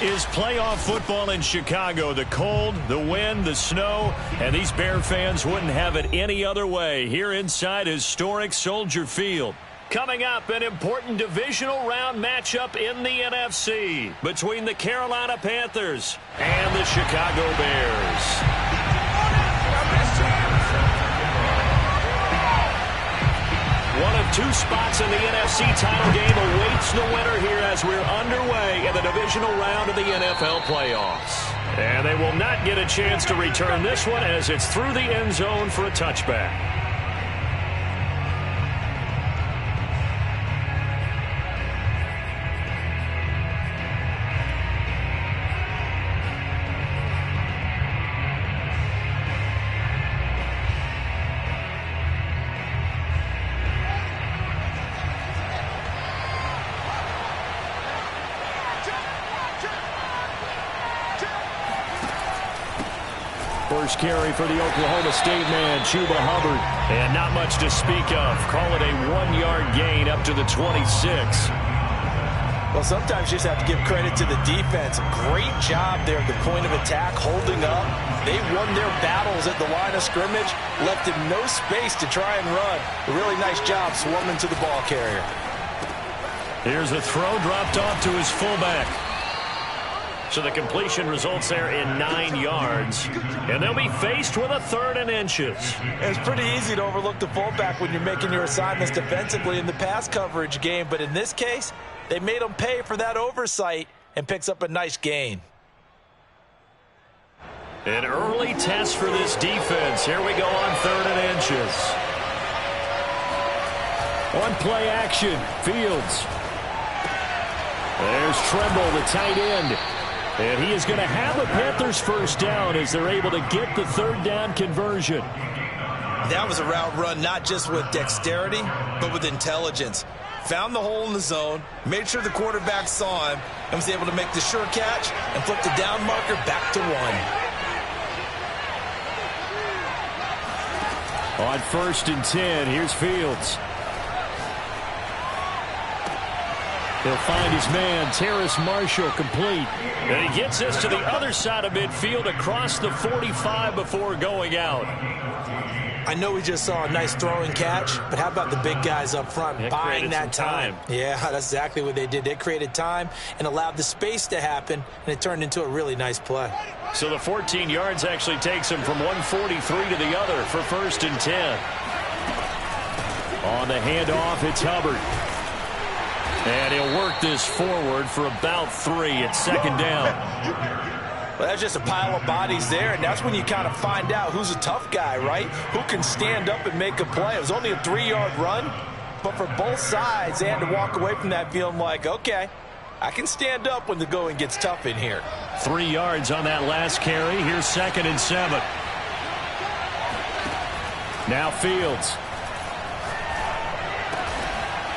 is playoff football in Chicago. The cold, the wind, the snow, and these Bear fans wouldn't have it any other way here inside historic Soldier Field. Coming up, an important divisional round matchup in the NFC between the Carolina Panthers and the Chicago Bears. One of two spots in the NFC title game awaits the winner here as we're underway in the divisional round of the NFL playoffs. And they will not get a chance to return this one as it's through the end zone for a touchback. First carry for the Oklahoma State man, Chuba Hubbard. And not much to speak of. Call it a 1-yard gain up to the 26. Well, sometimes you just have to give credit to the defense. Great job there at the point of attack, holding up. They won their battles at the line of scrimmage, left him no space to try and run. A really nice job swarming to the ball carrier. Here's a throw dropped off to his fullback. So the completion results there in 9 yards. And they'll be faced with a 3rd and inches. It's pretty easy to overlook the fullback when you're making your assignments defensively in the pass coverage game. But in this case, they made him pay for that oversight and picks up a nice gain. An early test for this defense. Here we go on 3rd and inches. On play action, Fields. There's Tremble, the tight end. And he is going to have a Panthers first down as they're able to get the 3rd down conversion. That was a route run not just with dexterity, but with intelligence. Found the hole in the zone, made sure the quarterback saw him, and was able to make the sure catch and flip the down marker back to 1. On 1st and 10, here's Fields. He'll find his man, Terrace Marshall, complete. And he gets us to the other side of midfield across the 45 before going out. I know we just saw a nice throwing catch, but how about the big guys up front buying that time? Yeah, that's exactly what they did. They created time and allowed the space to happen, and it turned into a really nice play. So the 14 yards actually takes him from 143 to the other for 1st and 10. On the handoff, it's Hubbard. And he'll work this forward for about 3 at 2nd down. Well, that's just a pile of bodies there, and that's when you kind of find out who's a tough guy, right? Who can stand up and make a play. It was only a 3-yard run, but for both sides, they had to walk away from that feeling like, okay, I can stand up when the going gets tough in here. 3 yards on that last carry. Here's 2nd and 7. Now Fields.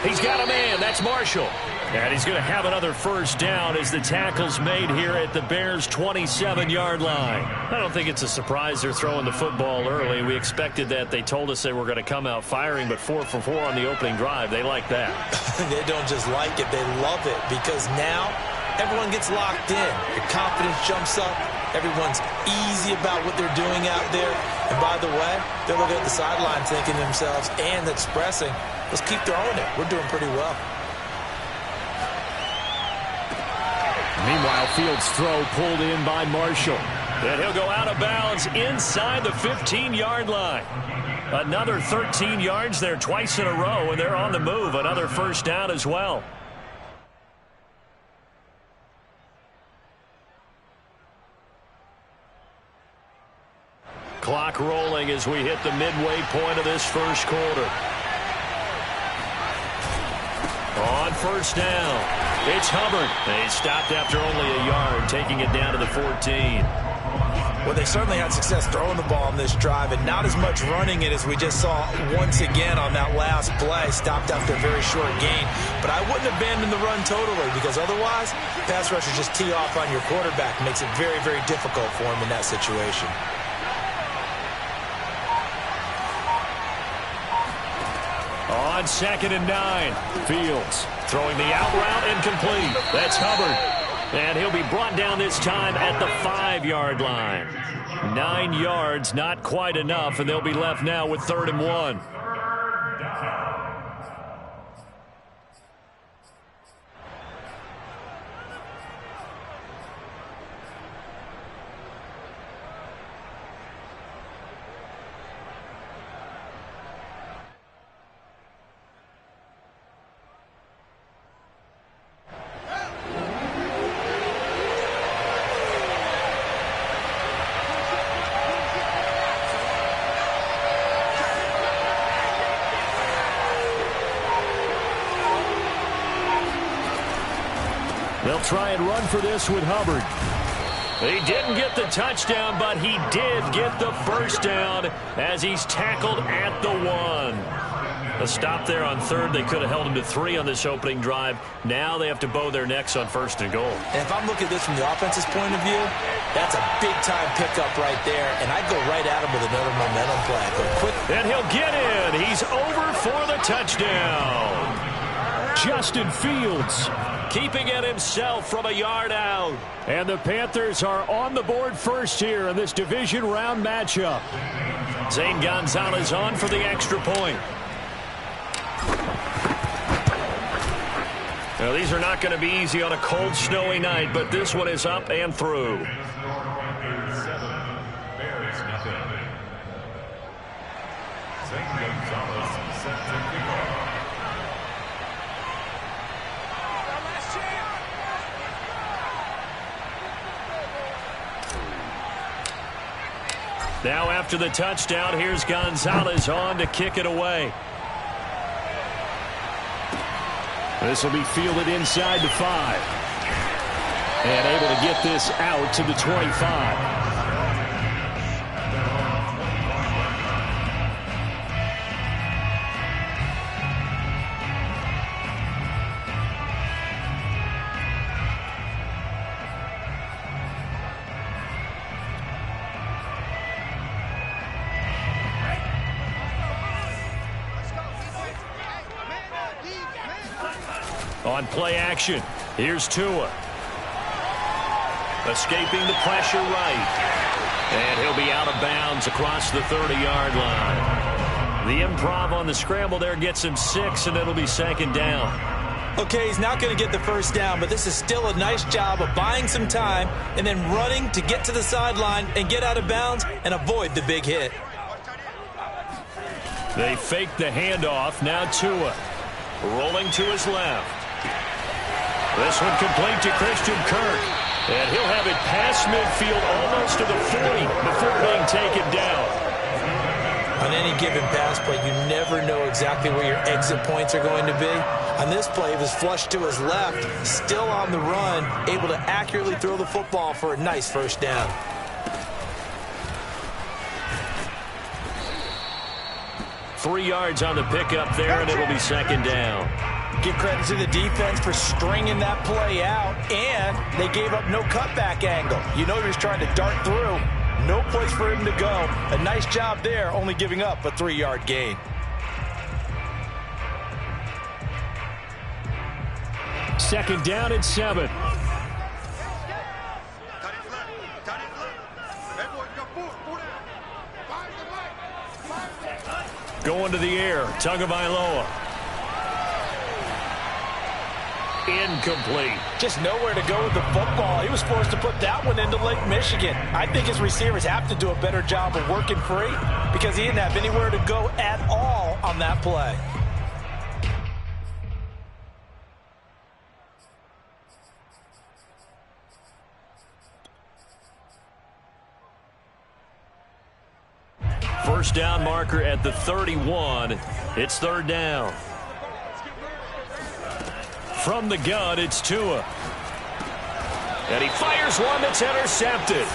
He's got a man. That's Marshall. And he's going to have another first down as the tackle's made here at the Bears' 27-yard line. I don't think it's a surprise they're throwing the football early. We expected that. They told us they were going to come out firing, but 4 for 4 on the opening drive. They like that. They don't just like it. They love it because now everyone gets locked in. Your confidence jumps up. Everyone's easy about what they're doing out there. And by the way, they're looking at the sideline thinking to themselves and expressing, let's keep throwing it. We're doing pretty well. Meanwhile, Fields' throw pulled in by Marshall. And he'll go out of bounds inside the 15-yard line. Another 13 yards there twice in a row, and they're on the move. Another first down as well. Clock rolling as we hit the midway point of this first quarter. On 1st down, it's Hubbard. They stopped after only a yard, taking it down to the 14. Well, they certainly had success throwing the ball on this drive and not as much running it as we just saw once again on that last play. Stopped after a very short gain. But I wouldn't abandon the run totally because otherwise, pass rushers just tee off on your quarterback. It makes it very, very difficult for him in that situation. On 2nd and 9, Fields throwing the out route incomplete. That's Hubbard. And he'll be brought down this time at the 5-yard line. 9 yards, not quite enough, and they'll be left now with 3rd and 1. They'll try and run for this with Hubbard. He didn't get the touchdown, but he did get the first down as he's tackled at the 1. A stop there on 3rd. They could have held him to 3 on this opening drive. Now they have to bow their necks on 1st and goal. And if I'm looking at this from the offense's point of view, that's a big-time pickup right there, and I'd go right at him with another momentum play. Go quick. And he'll get in. He's over for the touchdown. Justin Fields keeping it himself from a yard out. And the Panthers are on the board first here in this division round matchup. Zane Gonzalez on for the extra point. Now, these are not going to be easy on a cold, snowy night, but this one is up and through. Now after the touchdown, here's Gonzalez on to kick it away. This will be fielded inside the 5. And able to get this out to the 25. On play action, here's Tua. Escaping the pressure right. And he'll be out of bounds across the 30-yard line. The improv on the scramble there gets him 6, and it'll be 2nd down. Okay, he's not going to get the first down, but this is still a nice job of buying some time and then running to get to the sideline and get out of bounds and avoid the big hit. They fake the handoff. Now Tua rolling to his left. This one complete to Christian Kirk. And he'll have it past midfield almost to the 40 before being taken down. On any given pass play, you never know exactly where your exit points are going to be. On this play, it was flushed to his left, still on the run, able to accurately throw the football for a nice first down. Three yards on the pickup there, and it'll be 2nd down. Give credit to the defense for stringing that play out, and they gave up no cutback angle. You know he was trying to dart through. No place for him to go. A nice job there, only giving up a 3-yard gain. Second down and 7. Going to the air, Tagovailoa. Incomplete. Just nowhere to go with the football. He was forced to put that one into Lake Michigan. I think his receivers have to do a better job of working free because he didn't have anywhere to go at all on that play. First down marker at the 31. It's 3rd down. From the gun, it's Tua. And he fires one that's intercepted.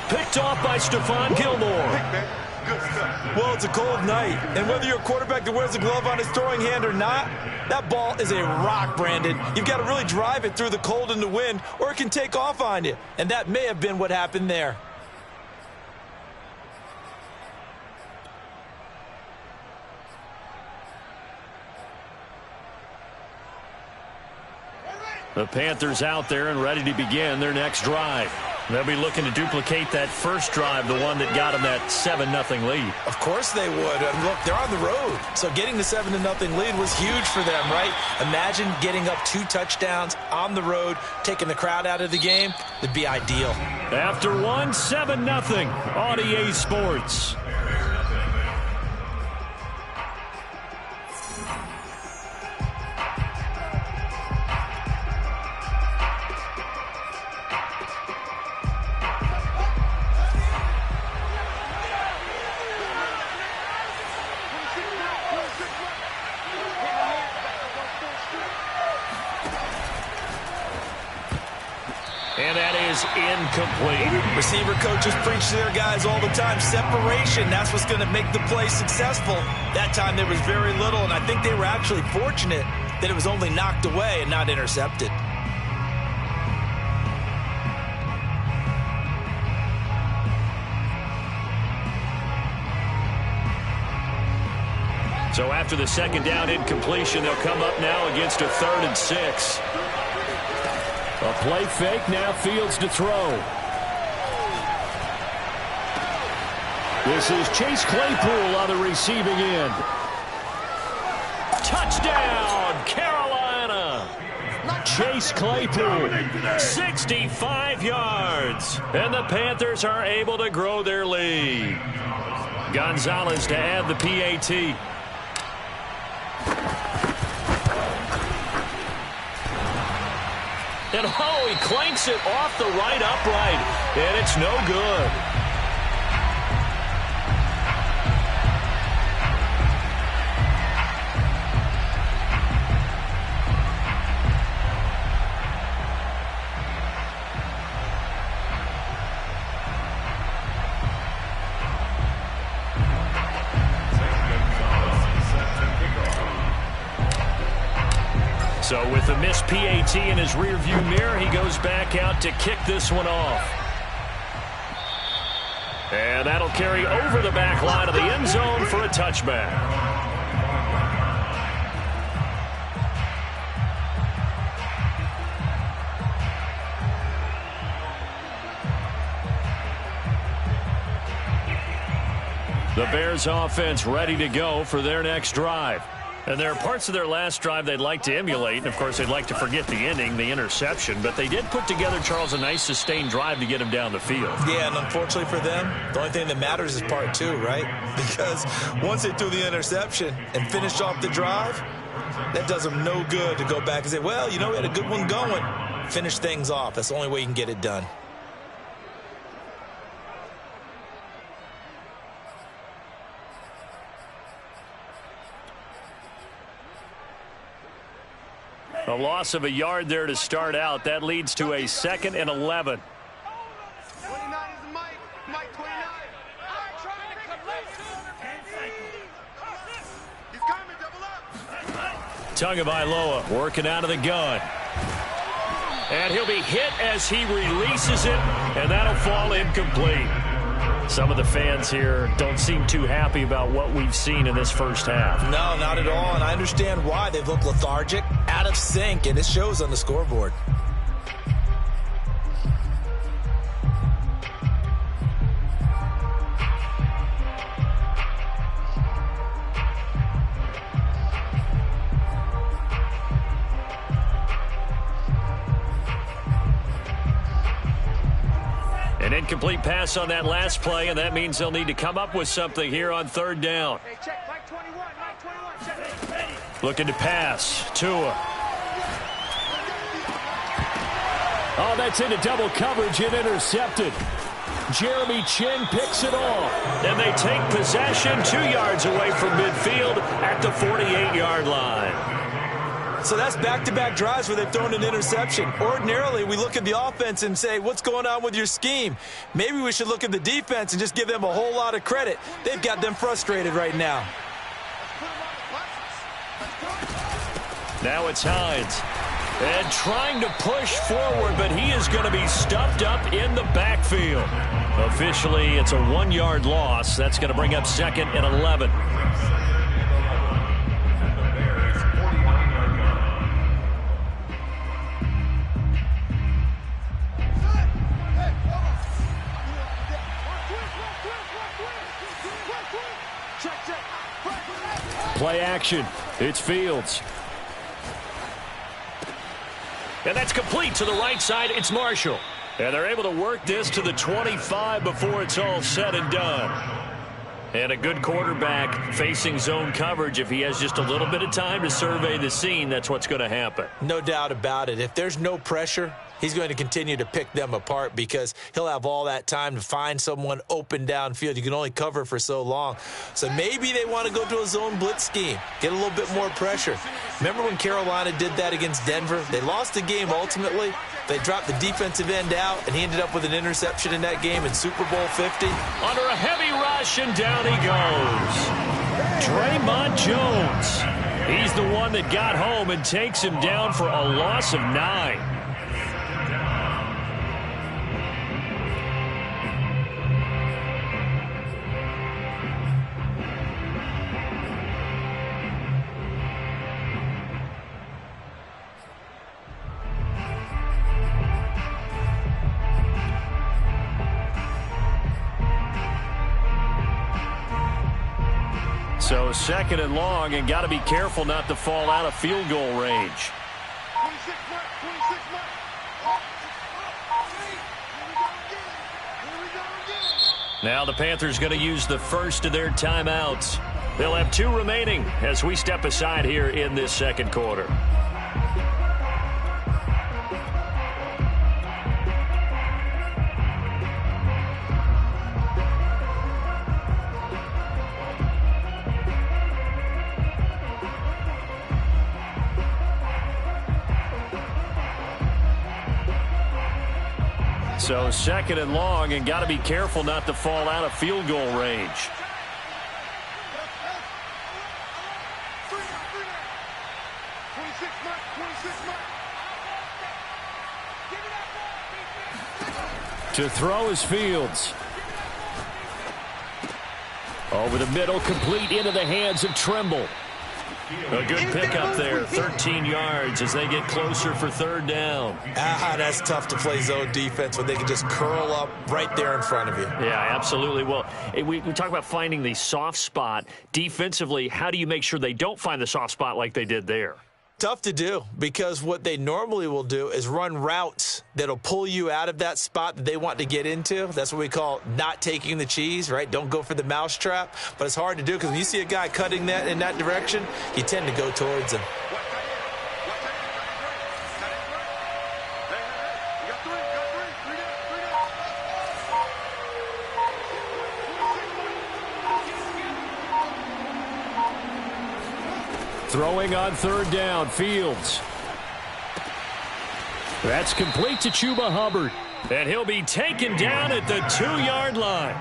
Picked off by Stephon Gilmore. Well, it's a cold night, and whether you're a quarterback that wears a glove on his throwing hand or not, that ball is a rock, Brandon. You've got to really drive it through the cold and the wind, or it can take off on you. And that may have been what happened there. The Panthers out there and ready to begin their next drive. They'll be looking to duplicate that first drive, the one that got them that 7-0 lead. Of course they would. And look, they're on the road. So getting the 7-0 lead was huge for them, right? Imagine getting up 2 touchdowns on the road, taking the crowd out of the game. It'd be ideal. After 7-0 on EA Sports. And that is incomplete. Receiver coaches preach to their guys all the time. Separation, that's what's going to make the play successful. That time there was very little, and I think they were actually fortunate that it was only knocked away and not intercepted. So after the second down incompletion, they'll come up now against a 3rd and 6. A play fake, now Fields to throw. This is Chase Claypool on the receiving end. Touchdown, Carolina! Chase Claypool, 65 yards. And the Panthers are able to grow their lead. Gonzalez to add the PAT. And he clanks it off the right upright, and it's no good. So with the missed PAT in his rearview mirror, he goes back out to kick this one off. And that'll carry over the back line of the end zone for a touchback. The Bears offense ready to go for their next drive. And there are parts of their last drive they'd like to emulate. And, of course, they'd like to forget the ending, the interception. But they did put together, Charles, a nice sustained drive to get him down the field. Yeah, and unfortunately for them, the only thing that matters is part 2, right? Because once they threw the interception and finished off the drive, that does them no good to go back and say, well, you know, we had a good one going. Finish things off. That's the only way you can get it done. A loss of a yard there to start out. That leads to a 2nd and 11. 29 is Mike. Mike 29. He's coming, double up. Tagovailoa working out of the gun. And he'll be hit as he releases it, and that'll fall incomplete. Some of the fans here don't seem too happy about what we've seen in this first half. No, not at all, and I understand why. They've looked lethargic, out of sync, and it shows on the scoreboard. An incomplete pass on that last play, and that means they'll need to come up with something here on 3rd down. Hey, check. Mike 21. Mike 21. Check. Looking to pass. Tua. Oh, that's into double coverage and intercepted. Jeremy Chin picks it off. And they take possession 2 yards away from midfield at the 48-yard line. So that's back-to-back drives where they've thrown an interception. Ordinarily, we look at the offense and say, what's going on with your scheme? Maybe we should look at the defense and just give them a whole lot of credit. They've got them frustrated right now. Now it's Hines. And trying to push forward, but he is going to be stuffed up in the backfield. Officially, it's a 1-yard loss. That's going to bring up 2nd and 11. Play action. It's Fields. And that's complete to the right side. It's Marshall. And they're able to work this to the 25 before it's all said and done. And a good quarterback facing zone coverage. If he has just a little bit of time to survey the scene, that's what's going to happen. No doubt about it. If there's no pressure, he's going to continue to pick them apart because he'll have all that time to find someone open downfield. You can only cover for so long. So maybe they want to go to a zone blitz scheme, get a little bit more pressure. Remember when Carolina did that against Denver? They lost the game ultimately. They dropped the defensive end out, and he ended up with an interception in that game in Super Bowl 50. Under a heavy rush, and down he goes. Draymond Jones. He's the one that got home and takes him down for a loss of 9. So second and long, and got to be careful not to fall out of field goal range. 26 mark. Here we go again. Now the Panthers going to use the first of their timeouts. They'll have 2 remaining as we step aside here in this second quarter. So second and long, and got to be careful not to fall out of field goal range. To throw is Fields. Over the middle, complete into the hands of Trimble. A good pickup there, 13 yards as they get closer for third down. That's tough to play zone defense when they can just curl up right there in front of you. Yeah, absolutely. Well, we talk about finding the soft spot. Defensively, how do you make sure they don't find the soft spot like they did there? Tough to do because what they normally will do is run routes that'll pull you out of that spot that they want to get into. That's what we call not taking the cheese, right? Don't go for the mousetrap. But it's hard to do because when you see a guy cutting that in that direction, you tend to go towards him. Throwing on third down, Fields. That's complete to Chuba Hubbard. And he'll be taken down at the 2-yard line.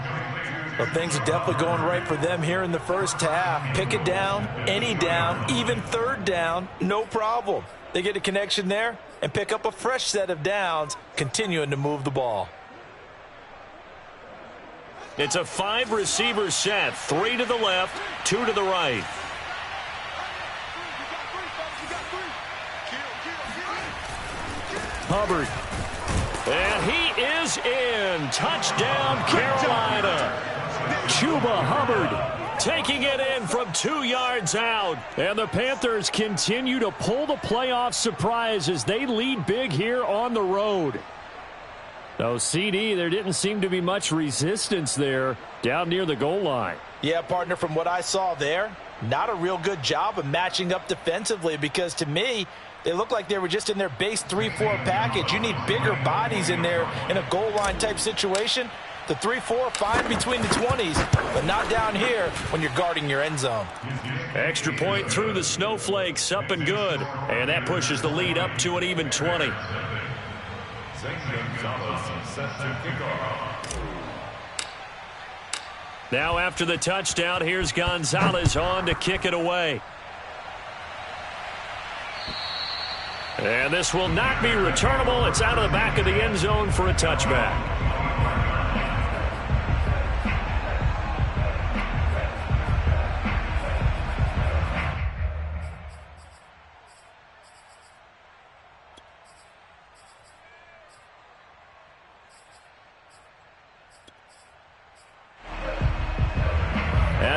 Well, things are definitely going right for them here in the first half. Pick it down, any down, even third down, no problem. They get a connection there and pick up a fresh set of downs, continuing to move the ball. It's a 5-receiver set, 3 to the left, 2 to the right. Hubbard. And he is in. Touchdown, Carolina. Chuba Hubbard taking it in from 2 yards out. And the Panthers continue to pull the playoff surprise as they lead big here on the road. So, CD, there didn't seem to be much resistance there down near the goal line. Yeah, partner, from what I saw there, not a real good job of matching up defensively because to me, they look like they were just in their base 3-4 package. You need bigger bodies in there in a goal line type situation. The 3-4, fine between the 20s, but not down here when you're guarding your end zone. Extra point through the snowflakes, up and good. And that pushes the lead up to an even 20. Now after the touchdown, here's Gonzalez on to kick it away. And this will not be returnable. It's out of the back of the end zone for a touchback.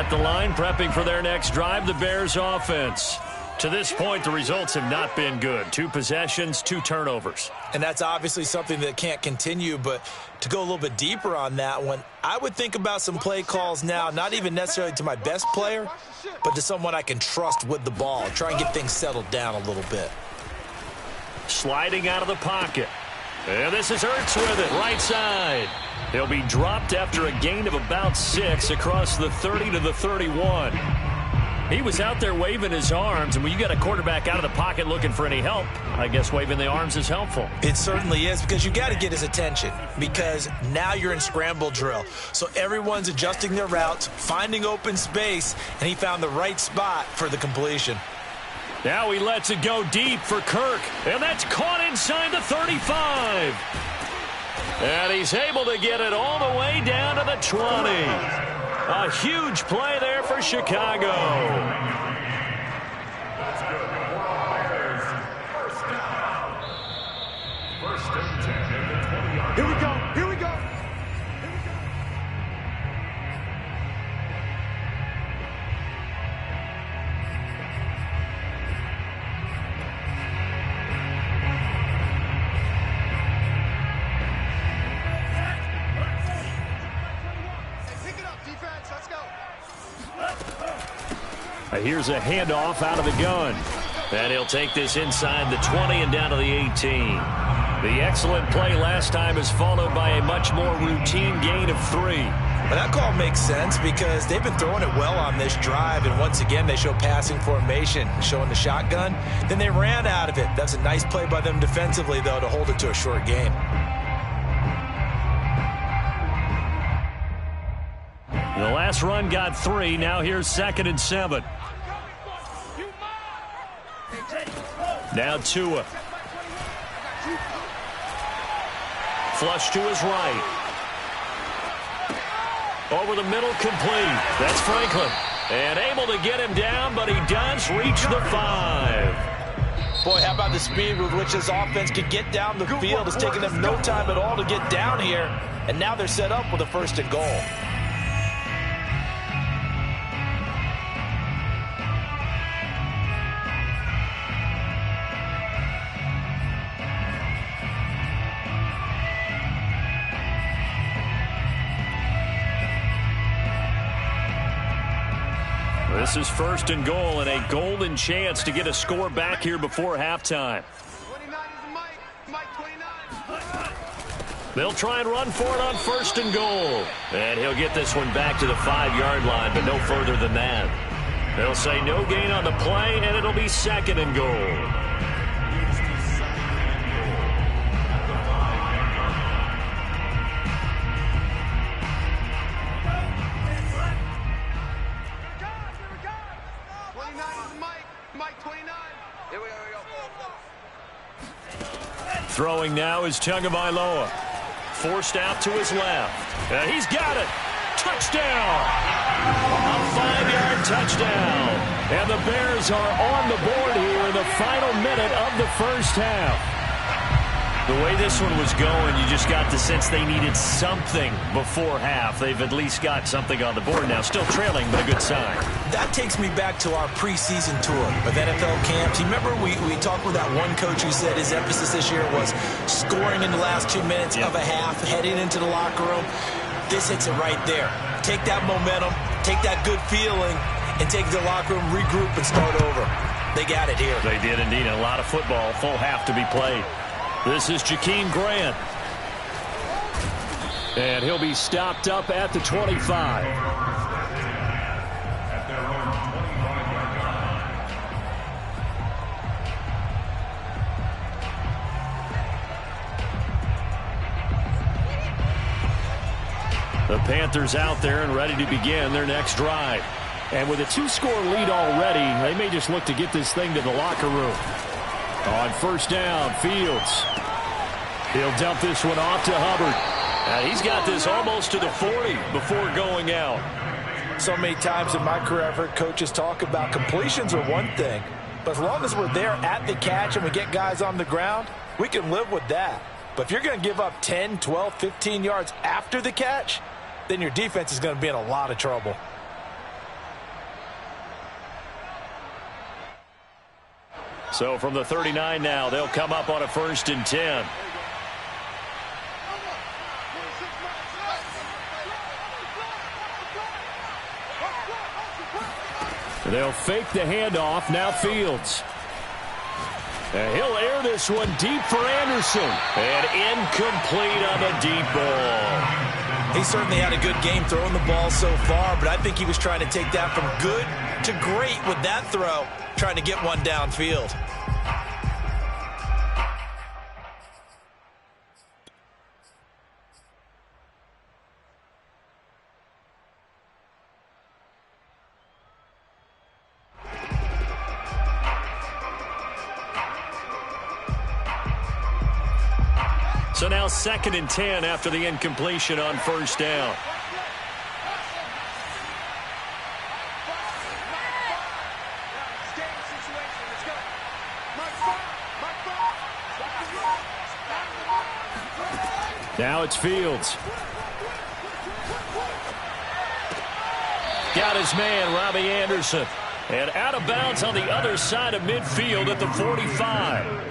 At the line, prepping for their next drive, the Bears offense. To this point, the results have not been good. 2 possessions, 2 turnovers. And that's obviously something that can't continue, but to go a little bit deeper on that one, I would think about some play calls now, not even necessarily to my best player, but to someone I can trust with the ball. Try and get things settled down a little bit. Sliding out of the pocket. And this is Ertz with it, right side. He'll be dropped after a gain of about 6 across the 30 to the 31. He was out there waving his arms, and when you got a quarterback out of the pocket looking for any help, I guess waving the arms is helpful. It certainly is, because you got to get his attention, because now you're in scramble drill. So everyone's adjusting their routes, finding open space, and he found the right spot for the completion. Now he lets it go deep for Kirk, and that's caught inside the 35. And he's able to get it all the way down to the 20. A huge play there for Chicago. Here we go. Here we go. Here's a handoff out of the gun. And he'll take this inside the 20 and down to the 18. The excellent play last time is followed by a much more routine gain of 3. Well, that call makes sense because they've been throwing it well on this drive, and once again they show passing formation, showing the shotgun. Then they ran out of it. That's a nice play by them defensively, though, to hold it to a short game. The last run got 3. Now here's 2nd and 7. Now Tua. Flush to his right. Over the middle, complete. That's Franklin. And able to get him down, but he does reach the 5. Boy, how about the speed with which this offense could get down the field? It's taken them no time at all to get down here. And now they're set up with a 1st and goal. This is 1st and goal and a golden chance to get a score back here before halftime. 29 is Mike 29. They'll try and run for it on 1st and goal. And he'll get this one back to the 5-yard line, but no further than that. They'll say no gain on the play, and it'll be 2nd and goal. Throwing now is Tagovailoa. Forced out to his left. He's got it. Touchdown. A 5-yard touchdown. And the Bears are on the board here in the final minute of the 1st half. The way this one was going, you just got the sense they needed something before half. They've at least got something on the board now. Still trailing, but a good sign. That takes me back to our preseason tour of NFL camps. You remember we talked with that one coach who said his emphasis this year was scoring in the last 2 minutes of a half, heading into the locker room. This hits it right there. Take that momentum, take that good feeling, and take the locker room, regroup, and start over. They got it here. They did indeed. A lot of football, full half to be played. This is Jakeem Grant. And he'll be stopped up at the 25. The Panthers out there and ready to begin their next drive. And with a 2-score lead already, they may just look to get this thing to the locker room. On 1st down, Fields. He'll dump this one off to Hubbard. He's got this almost to the 40 before going out. So many times in my career I've heard coaches talk about completions are one thing, but as long as we're there at the catch and we get guys on the ground, we can live with that. But if you're going to give up 10, 12, 15 yards after the catch, then your defense is going to be in a lot of trouble. So from the 39 now, they'll come up on a 1st and 10. They'll fake the handoff. Now Fields. And he'll air this one deep for Anderson. And incomplete on the deep ball. He certainly had a good game throwing the ball so far, but I think he was trying to take that from good to great with that throw, trying to get one downfield. So now 2nd and 10 after the incompletion on 1st down. Now it's Fields. Got his man, Robbie Anderson. And out of bounds on the other side of midfield at the 45.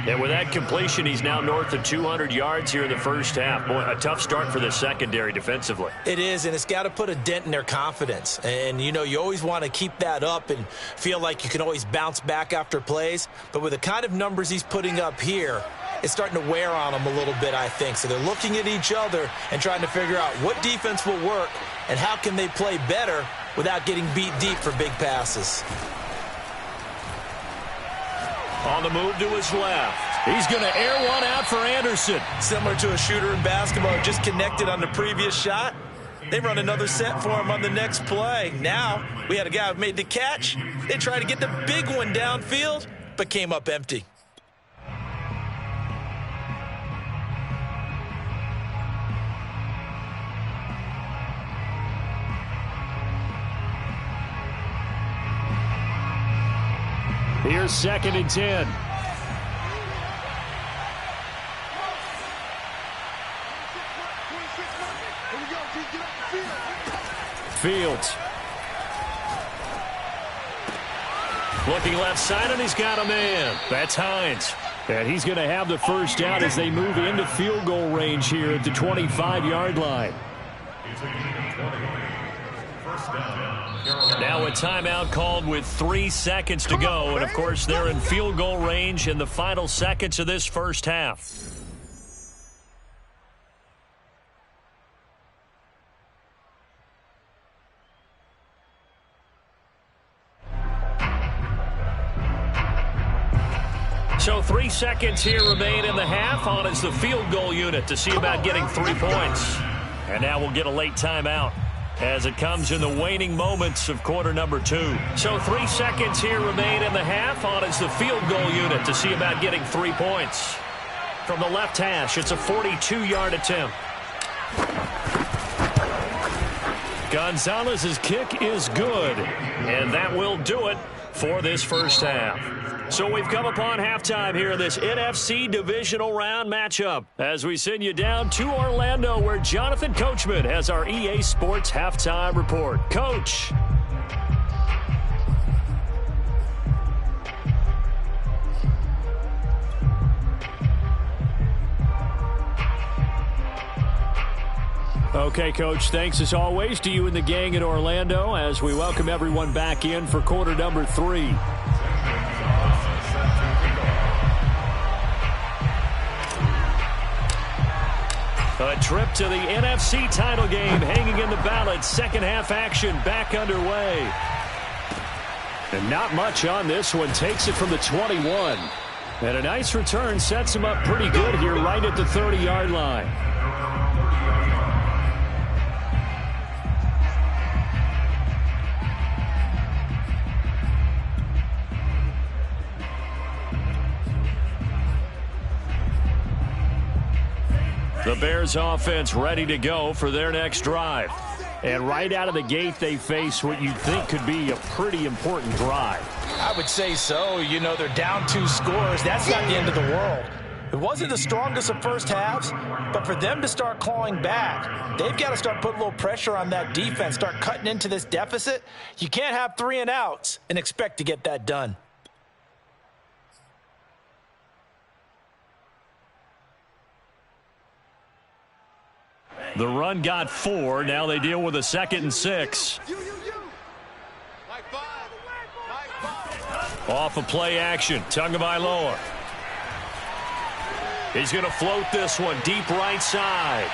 And with that completion, he's now north of 200 yards here in the 1st half. Boy, a tough start for the secondary defensively. It is, and it's got to put a dent in their confidence. And, you know, you always want to keep that up and feel like you can always bounce back after plays. But with the kind of numbers he's putting up here, it's starting to wear on them a little bit, I think. So they're looking at each other and trying to figure out what defense will work and how can they play better without getting beat deep for big passes. On the move to his left. He's going to air one out for Anderson. Similar to a shooter in basketball, just connected on the previous shot. They run another set for him on the next play. Now, we had a guy who made the catch. They tried to get the big one downfield, but came up empty. Here's 2nd and 10. Fields. Looking left side, and he's got a man. That's Hines. And he's going to have the 1st down as they move into field goal range here at the 25-yard line. Now a timeout called with 3 seconds to go. And, of course, they're in field goal range in the final seconds of this 1st half. So 3 seconds here remain in the half. On is the field goal unit to see about getting 3 points. And now we'll get a late timeout as it comes in the waning moments of quarter number 2. So 3 seconds here remain in the half. On is the field goal unit to see about getting 3 points. From the left hash, it's a 42-yard attempt. Gonzalez's kick is good, and that will do it for this 1st half. So we've come upon halftime here in this NFC Divisional Round matchup as we send you down to Orlando where Jonathan Coachman has our EA Sports Halftime Report. Coach. Okay, Coach, thanks as always to you and the gang in Orlando as we welcome everyone back in for quarter number 3. A trip to the NFC title game hanging in the balance. 2nd half action back underway. And not much on this one. Takes it from the 21. And a nice return sets him up pretty good here right at the 30-yard line. The Bears offense ready to go for their next drive. And right out of the gate, they face what you'd think could be a pretty important drive. I would say so. You know, they're down 2 scores. That's not the end of the world. It wasn't the strongest of first halves, but for them to start clawing back, they've got to start putting a little pressure on that defense, start cutting into this deficit. You can't have 3 and outs and expect to get that done. The run got 4. Now they deal with a 2nd and 6. Off of play action. Tagovailoa. He's going to float this one deep right side.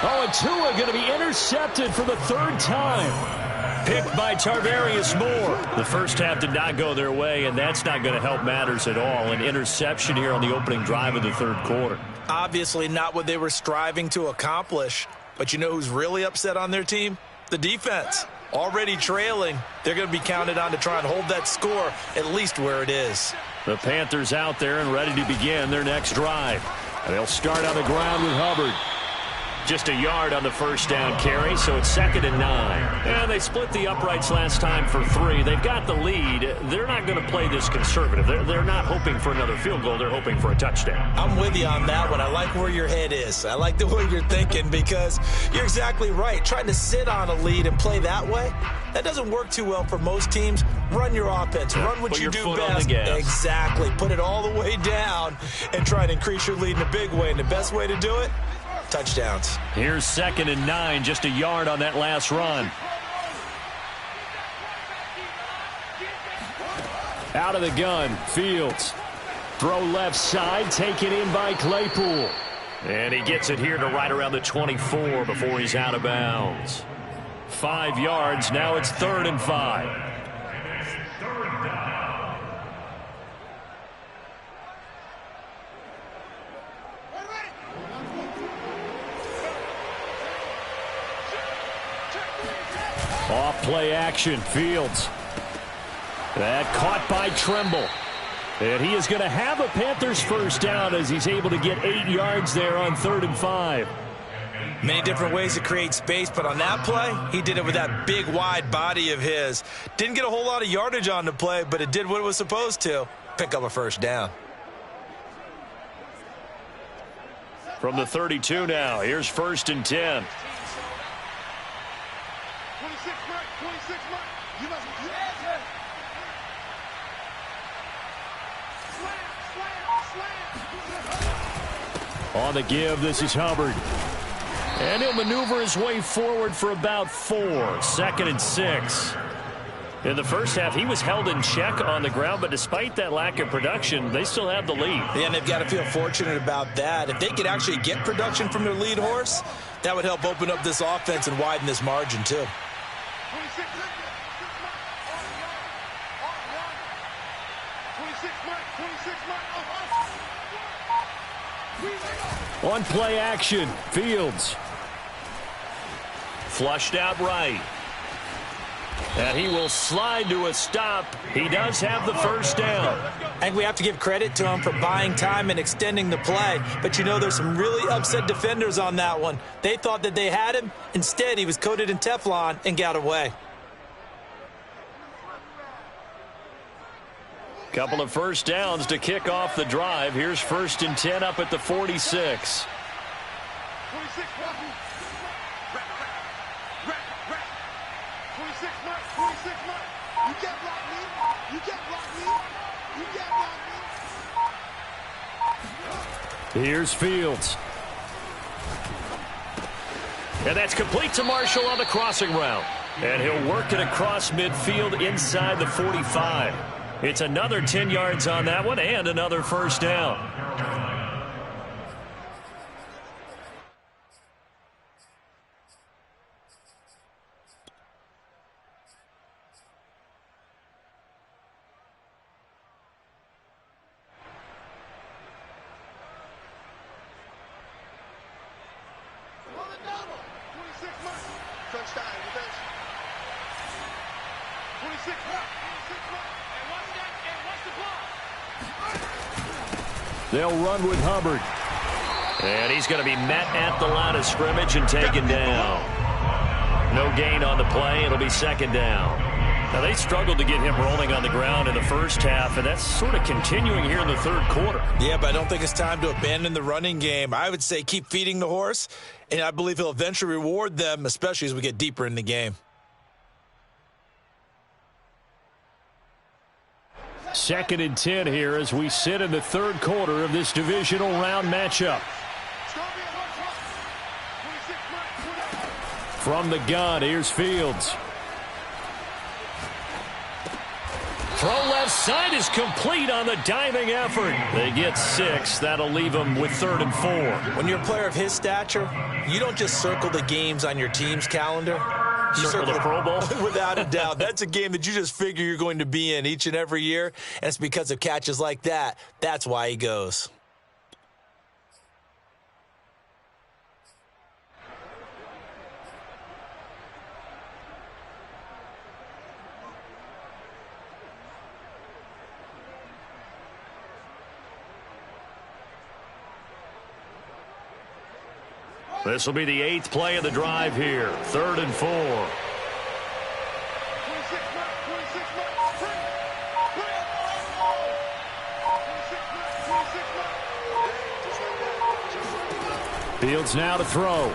Oh, and Tua going to be intercepted for the 3rd time. Picked by Tarvarius Moore. The first half did not go their way, and that's not going to help matters at all. An interception here on the opening drive of the 3rd quarter. Obviously not what they were striving to accomplish. But you know who's really upset on their team? The defense. Already trailing. They're going to be counted on to try and hold that score at least where it is. The Panthers out there and ready to begin their next drive. And they'll start on the ground with Hubbard. Just a yard on the first down carry, so it's 2nd and 9. And they split the uprights last time for 3. They've got the lead. They're not going to play this conservative. They're not hoping for another field goal. They're hoping for a touchdown. I'm with you on that one. I like where your head is. I like the way you're thinking because you're exactly right. Trying to sit on a lead and play that way, that doesn't work too well for most teams. Run your offense. Run what you do best. Exactly. Put it all the way down and try to increase your lead in a big way. And the best way to do it, touchdowns. Here's 2nd and 9, just a yard on that last run. Out of the gun, Fields. Throw left side, taken in by Claypool. And he gets it here to right around the 24 before he's out of bounds. 5 yards, now it's 3rd and 5. Off play action, Fields. That caught by Tremble. And he is going to have a Panthers first down as he's able to get 8 yards there on 3rd and 5. Many different ways to create space, but on that play, he did it with that big, wide body of his. Didn't get a whole lot of yardage on the play, but it did what it was supposed to. Pick up a first down. From the 32 now, here's 1st and 10. 26 mark, 26 mark. You must be slam. On the give, this is Hubbard. And he'll maneuver his way forward for about 4. 2nd and 6. In the first half, he was held in check on the ground, but despite that lack of production, they still have the lead. Yeah, and they've got to feel fortunate about that. If they could actually get production from their lead horse, that would help open up this offense and widen this margin, too. 26 mark. 26 mark. 26 mark. On play action, Fields. Flushed out right. And he will slide to a stop. He does have the first down. I think we have to give credit to him for buying time and extending the play. But, you know, there's some really upset defenders on that one. They thought that they had him. Instead, he was coated in Teflon and got away. Couple of first downs to kick off the drive. Here's 1st and 10 up at the 46. 26 mark. 26 mark. 26 mark. You can't block me. You can't block me. You can't block me. Here's Fields. And that's complete to Marshall on the crossing route. And he'll work it across midfield inside the 45. It's another 10 yards on that one and another first down. They'll run with Hubbard. And he's going to be met at the line of scrimmage and taken down. No gain on the play. It'll be 2nd down. Now, they struggled to get him rolling on the ground in the first half, and that's sort of continuing here in the 3rd quarter. Yeah, but I don't think it's time to abandon the running game. I would say keep feeding the horse, and I believe he'll eventually reward them, especially as we get deeper in the game. 2nd and 10 here as we sit in the 3rd quarter of this divisional round matchup. From the gun, here's Fields. Throw left side is complete on the diving effort. They get 6. That'll leave them with 3rd and 4. When you're a player of his stature, you don't just circle the games on your team's calendar. You circle the Pro Bowl? Without a doubt. That's a game that you just figure you're going to be in each and every year, and it's because of catches like that. That's why he goes. This will be the 8th play of the drive here. 3rd and 4. Fields now to throw.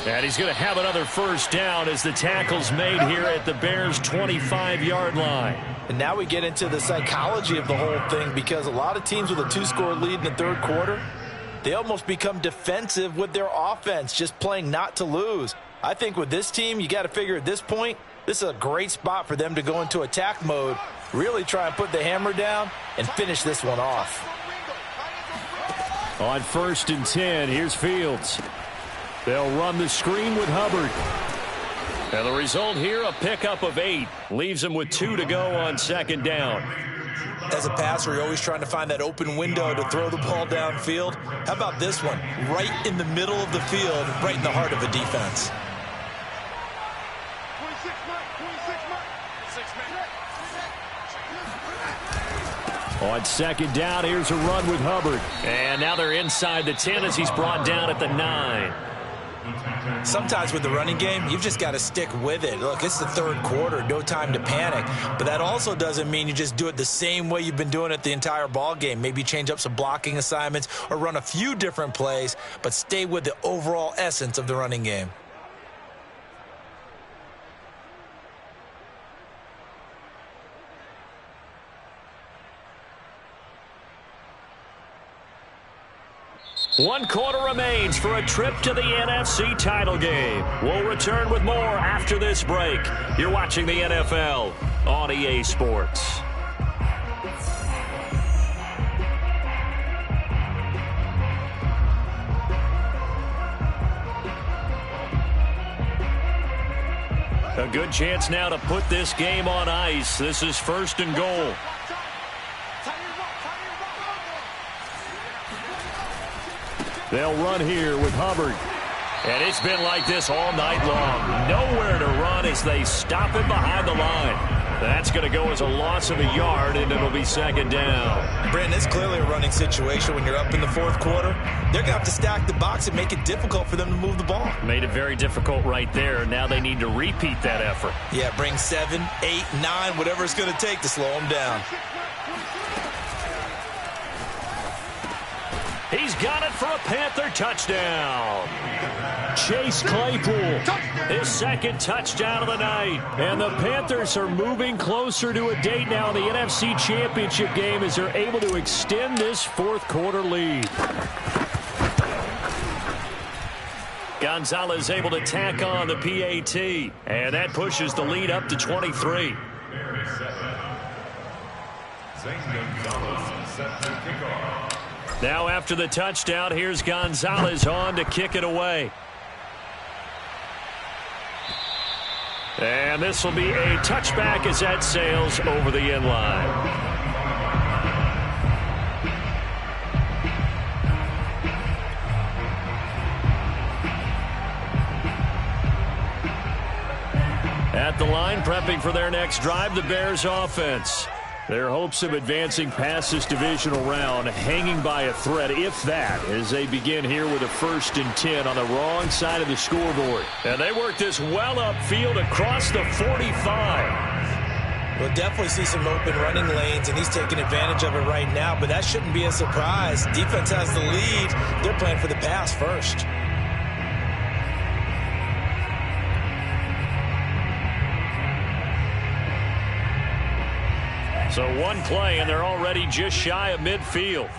And he's going to have another first down as the tackle's made here at the Bears' 25-yard line. And now we get into the psychology of the whole thing, because a lot of teams with a 2-score lead in the 3rd quarter, they almost become defensive with their offense, just playing not to lose. I think with this team, you got to figure at this point, this is a great spot for them to go into attack mode, really try and put the hammer down and finish this one off. On 1st and 10, here's Fields. They'll run the screen with Hubbard. And the result here, a pickup of 8. Leaves them with 2 to go on 2nd down. As a passer, you're always trying to find that open window to throw the ball downfield. How about this one? Right in the middle of the field, right in the heart of a defense. On 2nd down, here's a run with Hubbard. And now they're inside the 10 as he's brought down at the 9. Sometimes with the running game, you've just got to stick with it. Look, it's the 3rd quarter, no time to panic. But that also doesn't mean you just do it the same way you've been doing it the entire ball game. Maybe change up some blocking assignments or run a few different plays, but stay with the overall essence of the running game. One quarter remains for a trip to the NFC title game. We'll return with more after this break. You're watching the NFL on EA Sports. A good chance now to put this game on ice. This is 1st and goal. They'll run here with Hubbard. And it's been like this all night long. Nowhere to run as they stop him behind the line. That's going to go as a loss of a yard, and it'll be 2nd down. Brandon, it's clearly a running situation when you're up in the 4th quarter. They're going to have to stack the box and make it difficult for them to move the ball. Made it very difficult right there. Now they need to repeat that effort. Yeah, bring 7, 8, 9, whatever it's going to take to slow them down. He's got it for a Panther touchdown. Chase Claypool, his 2nd touchdown of the night. And the Panthers are moving closer to a date now in the NFC Championship game as they're able to extend this 4th quarter lead. Gonzalez able to tack on the PAT. And that pushes the lead up to 23. Now after the touchdown, here's Gonzalez on to kick it away. And this will be a touchback as that sails over the end line. At the line, prepping for their next drive, the Bears offense. Their hopes of advancing past this divisional round hanging by a thread, if that, as they begin here with a 1st and 10 on the wrong side of the scoreboard. And they work this well upfield across the 45. We'll definitely see some open running lanes, and he's taking advantage of it right now, but that shouldn't be a surprise. Defense has the lead. They're playing for the pass first. So one play, and they're already just shy of midfield.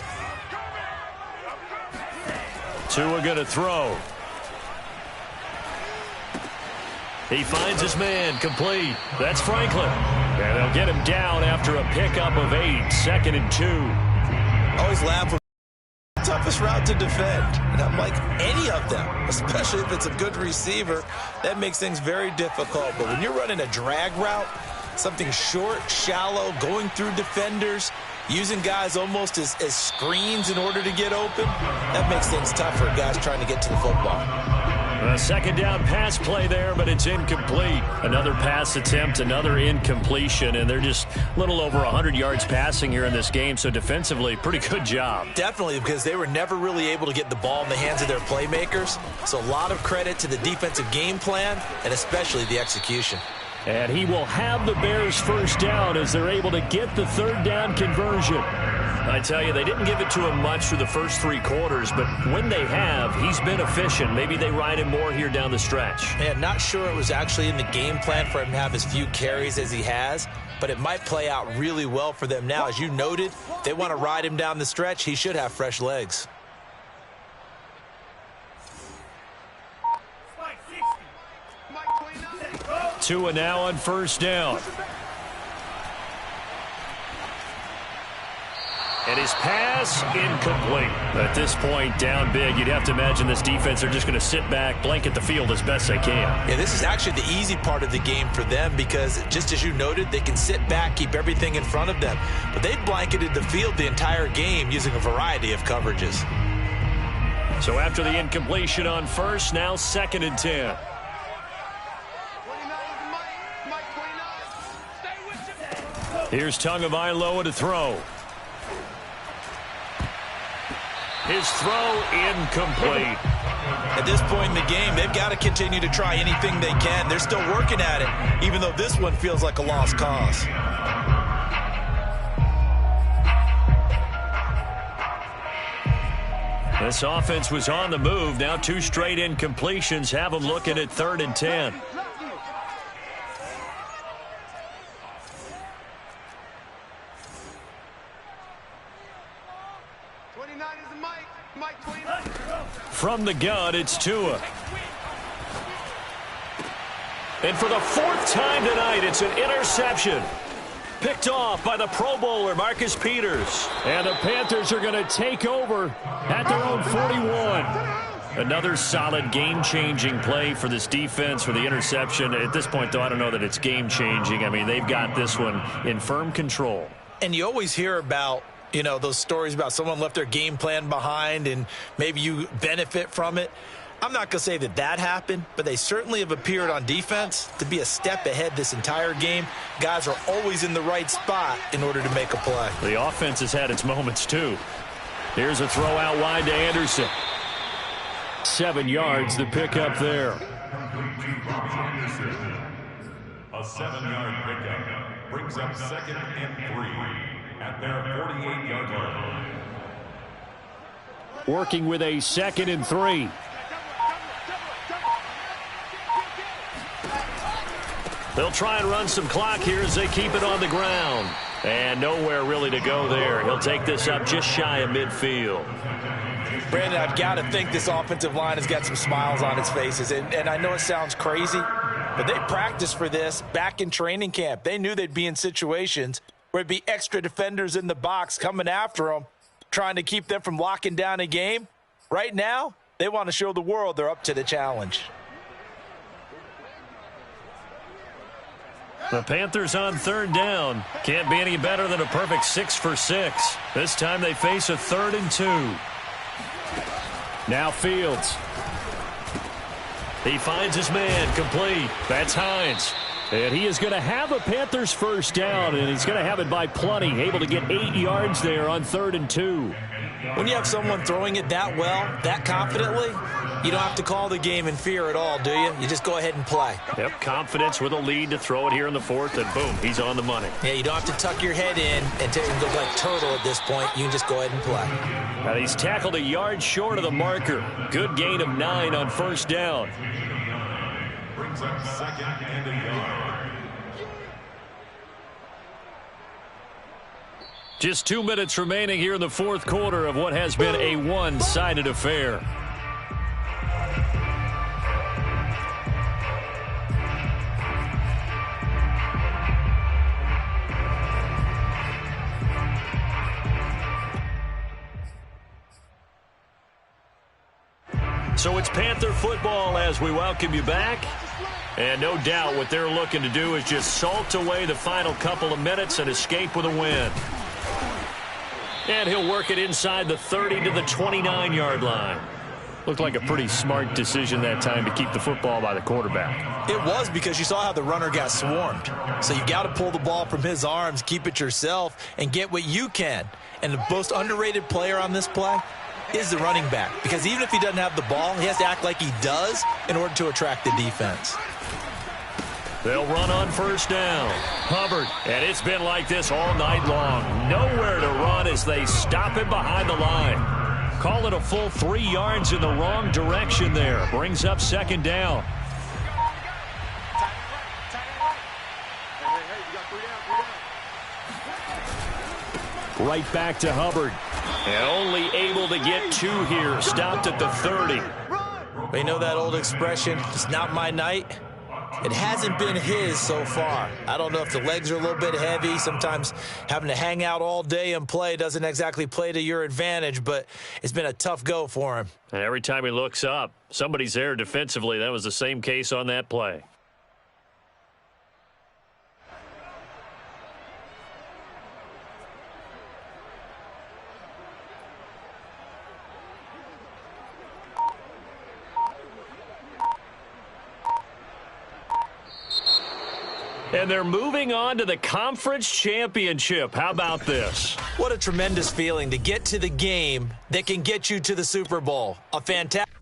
Tua going to throw. He finds his man, complete. That's Franklin. And they'll get him down after a pickup of 8, 2nd and 2. Always laugh with the toughest route to defend. And I'm like, any of them, especially if it's a good receiver, that makes things very difficult. But when you're running a drag route, something short, shallow, going through defenders, using guys almost as screens in order to get open, that makes things tough for guys trying to get to the football. A second down pass play there, but it's incomplete. Another pass attempt, another incompletion, and they're just a little over 100 yards passing here in this game, so defensively, pretty good job. Definitely, because they were never really able to get the ball in the hands of their playmakers, so a lot of credit to the defensive game plan and especially the execution. And he will have the Bears first down as they're able to get the third down conversion. I tell you, they didn't give it to him much through the first 3 quarters, but when they have, he's been efficient. Maybe they ride him more here down the stretch. Man, not sure it was actually in the game plan for him to have as few carries as he has, but it might play out really well for them now. As you noted, if they want to ride him down the stretch, he should have fresh legs. Tua now on first down. And his pass incomplete. At this point, down big, you'd have to imagine this defense are just going to sit back, blanket the field as best they can. Yeah, this is actually the easy part of the game for them because, just as you noted, they can sit back, keep everything in front of them. But they've blanketed the field the entire game using a variety of coverages. So after the incompletion on first, now 2nd and 10. Here's Tagovailoa to throw. His throw incomplete. At this point in the game, they've got to continue to try anything they can. They're still working at it, even though this one feels like a lost cause. This offense was on the move. Now 2 straight incompletions have them looking at 3rd and 10. From the gun, it's Tua. And for the 4th time tonight, it's an interception. Picked off by the Pro Bowler, Marcus Peters. And the Panthers are going to take over at their own 41. Another solid game-changing play for this defense for the interception. At this point, though, I don't know that it's game-changing. I mean, they've got this one in firm control. And you always hear about, you know, those stories about someone left their game plan behind and maybe you benefit from it. I'm not going to say that that happened, but they certainly have appeared on defense to be a step ahead this entire game. Guys are always in the right spot in order to make a play. The offense has had its moments, too. Here's a throw out wide to Anderson. 7 yards, the pickup there. A 7-yard pickup brings up 2nd and 3 at their 48-yard line. Working with a 2nd and 3. They'll try and run some clock here as they keep it on the ground. And nowhere really to go there. He'll take this up just shy of midfield. Brandon, I've got to think this offensive line has got some smiles on its faces. And I know it sounds crazy, but they practiced for this back in training camp. They knew they'd be in situations where it'd be extra defenders in the box coming after them, trying to keep them from locking down a game. Right now, they want to show the world they're up to the challenge. The Panthers on 3rd down. Can't be any better than a perfect 6 for 6. This time they face a 3rd and 2. Now Fields. He finds his man, complete. That's Hines. And he is going to have a Panthers first down, and he's going to have it by plenty. Able to get 8 yards there on 3rd and 2. When you have someone throwing it that well, that confidently, you don't have to call the game in fear at all, do you? You just go ahead and play. Yep, confidence with a lead to throw it here in the 4th, and boom, he's on the money. Yeah, you don't have to tuck your head in and look like turtle at this point. You can just go ahead and play. And he's tackled a yard short of the marker. Good gain of 9 on first down. Brings up 2nd and a yard. Just 2 minutes remaining here in the 4th quarter of what has been a one-sided affair. So it's Panther football as we welcome you back. And no doubt what they're looking to do is just salt away the final couple of minutes and escape with a win. And he'll work it inside the 30 to the 29-yard line. Looked like a pretty smart decision that time to keep the football by the quarterback. It was, because you saw how the runner got swarmed. So you got to pull the ball from his arms, keep it yourself, and get what you can. And the most underrated player on this play is the running back, because even if he doesn't have the ball, he has to act like he does in order to attract the defense. They'll run on first down. Hubbard, and it's been like this all night long. Nowhere to run as they stop him behind the line. Call it a full 3 yards in the wrong direction there. Brings up second down. Right back to Hubbard. And only able to get 2 here. Stopped at the 30. They know that old expression, it's not my night. It hasn't been his so far. I don't know if the legs are a little bit heavy. Sometimes having to hang out all day and play doesn't exactly play to your advantage, but it's been a tough go for him. And every time he looks up, somebody's there defensively. That was the same case on that play. And they're moving on to the conference championship. How about this? What a tremendous feeling to get to the game that can get you to the Super Bowl. A fantastic